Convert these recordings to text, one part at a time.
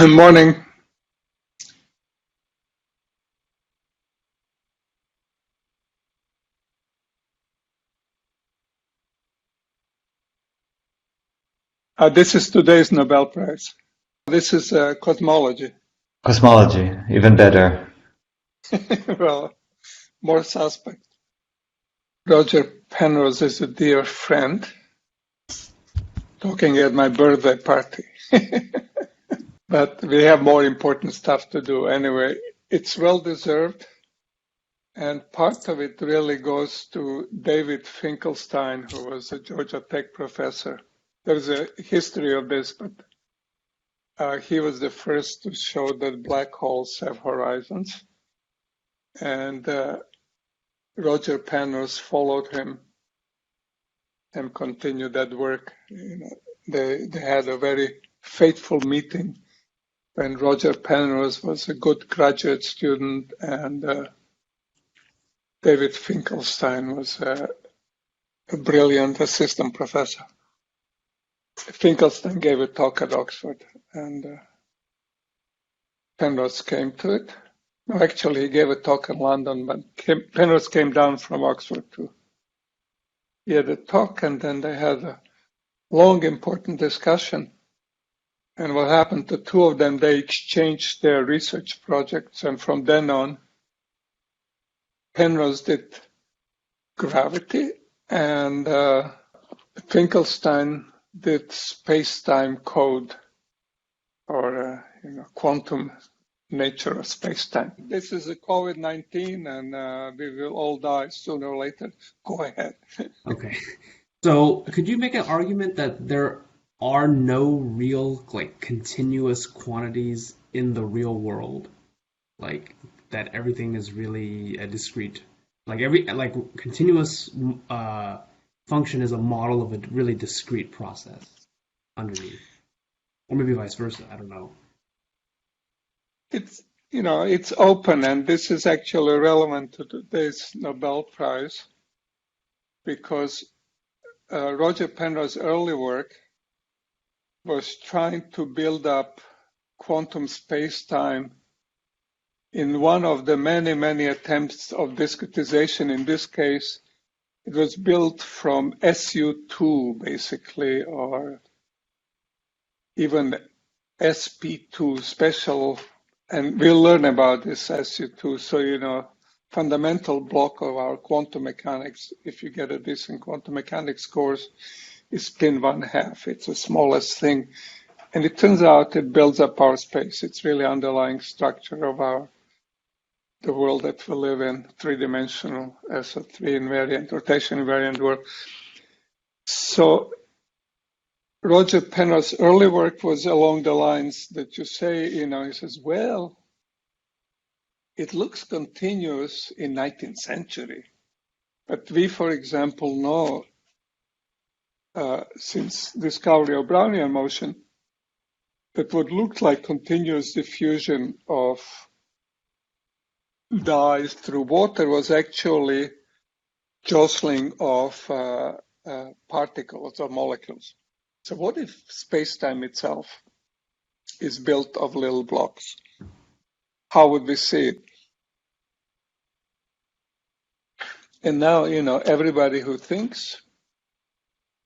Morning. This is today's Nobel Prize. This is cosmology. Cosmology, even better. Well, more suspect. Roger Penrose is a dear friend, talking at my birthday party. But we have more important stuff to do anyway. It's well deserved. And part of it really goes to David Finkelstein, who was a Georgia Tech professor. There's a history of this, but he was the first to show that black holes have horizons. And Roger Penrose followed him and continued that work. They had a very fateful meeting when Roger Penrose was a good graduate student and David Finkelstein was a brilliant assistant professor. Finkelstein gave a talk at Oxford and Penrose came to it. No, actually, he gave a talk in London, but Penrose came down from Oxford too. He had a talk and then they had a long, important discussion. And what happened to two of them, they exchanged their research projects. And from then on, Penrose did gravity and Finkelstein did space-time code or quantum nature of space-time. This is a COVID-19 and we will all die sooner or later. Go ahead. Okay. So could you make an argument that there are no real, continuous quantities in the real world? Like, that everything is really a discrete, continuous function is a model of a really discrete process underneath. Or maybe vice versa, I don't know. It's open, and this is actually relevant to today's Nobel Prize because Roger Penrose's early work was trying to build up quantum space-time in one of the many, many attempts of discretization. In this case, it was built from SU2, basically, or even SP2, special, and we'll learn about this SU2. So, fundamental block of our quantum mechanics, if you get a decent quantum mechanics course, is spin 1/2. It's the smallest thing. And it turns out it builds up our space. It's really underlying structure of the world that we live in, three-dimensional as a three-invariant, rotation invariant world. So Roger Penrose's early work was along the lines that you say, he says, well, it looks continuous in 19th century. But we, for example, know since discovery of Brownian motion that what looked like continuous diffusion of dyes through water was actually jostling of particles or molecules. So what if space-time itself is built of little blocks? How would we see it? And now, everybody who thinks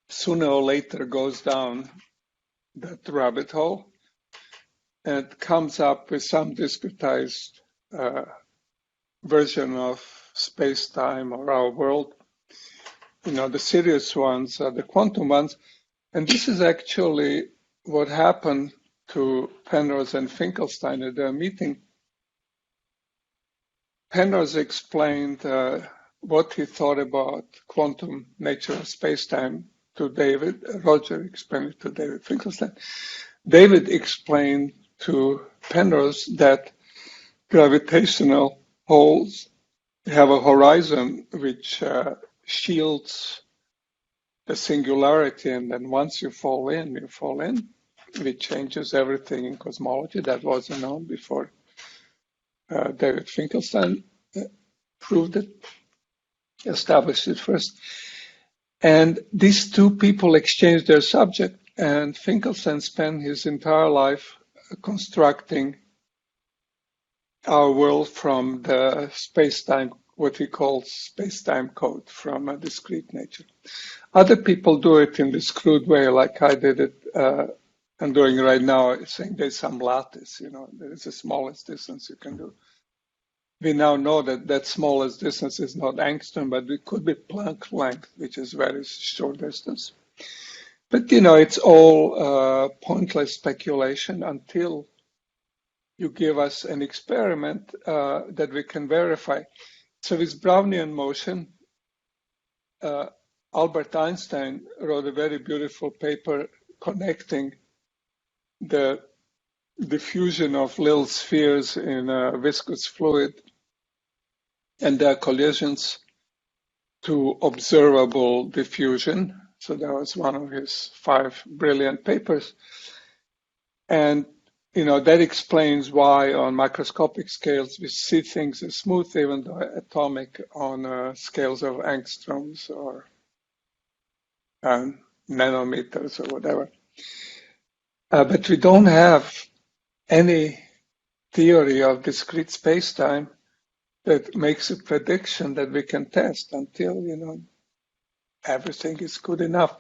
sooner or later goes down that rabbit hole and comes up with some discretized version of space-time or our world. The serious ones are the quantum ones. And this is actually what happened to Penrose and Finkelstein at their meeting. Penrose explained what he thought about quantum nature of space-time to David. Roger explained it to David Finkelstein. David explained to Penrose that gravitational holes have a horizon which shields the singularity, and then once you fall in, which changes everything in cosmology. That wasn't known before David Finkelstein proved it, established it first. And these two people exchanged their subject, and Finkelstein spent his entire life constructing our world from the space-time, what we call space-time code from a discrete nature. Other people do it in this crude way, like I did it. I'm doing right now, saying there's some lattice. There is the smallest distance you can do. We now know that that smallest distance is not angstrom, but it could be Planck length, which is very short distance. But it's all pointless speculation until you give us an experiment that we can verify. So with Brownian motion, Albert Einstein wrote a very beautiful paper connecting the diffusion of little spheres in a viscous fluid and their collisions to observable diffusion. So that was one of his 5 brilliant papers. And that explains why on microscopic scales we see things as smooth, even though atomic on scales of angstroms or nanometers or whatever. But we don't have any theory of discrete spacetime that makes a prediction that we can test until, everything is good enough.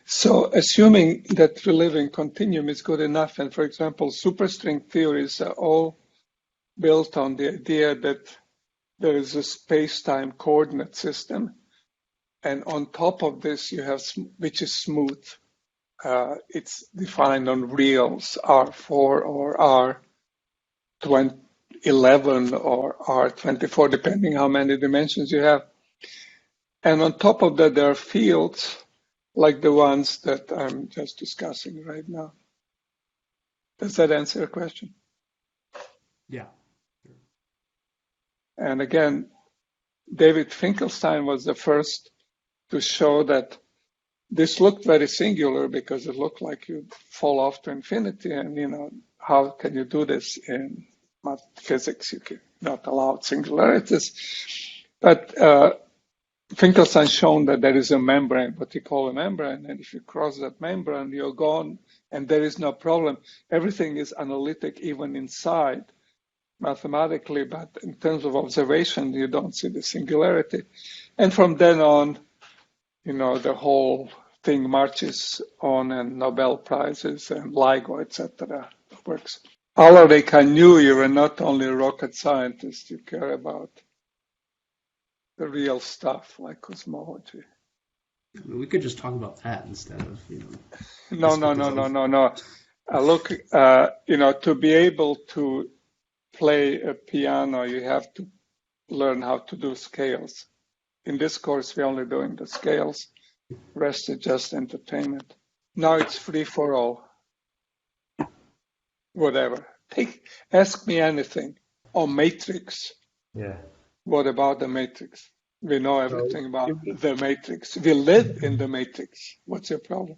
So assuming that we live in continuum is good enough, and for example, superstring theories are all built on the idea that there is a space-time coordinate system, and on top of this you have, which is smooth. It's defined on reals, R4 or R11 or R24, depending how many dimensions you have. And on top of that, there are fields like the ones that I'm just discussing right now. Does that answer your question? Yeah. And again, David Finkelstein was the first to show that this looked very singular because it looked like you'd fall off to infinity. And, how can you do this in math physics? You cannot allow singularities. But Finkelstein shown that there is a membrane, what we call a membrane, and if you cross that membrane, you're gone, and there is no problem. Everything is analytic even inside mathematically, but in terms of observation, you don't see the singularity. And from then on, the whole thing marches on, and Nobel Prizes and LIGO, etc. works. Alaric, I knew you were not only a rocket scientist, you care about the real stuff like cosmology. I mean, we could just talk about that instead of, No. Look, to be able to play a piano, you have to learn how to do scales. In this course, we're only doing the scales. Rest is just entertainment. Now it's free for all. Whatever. Ask me anything. Or matrix. Yeah. What about the matrix? We know everything about the matrix. We live in the matrix. What's your problem?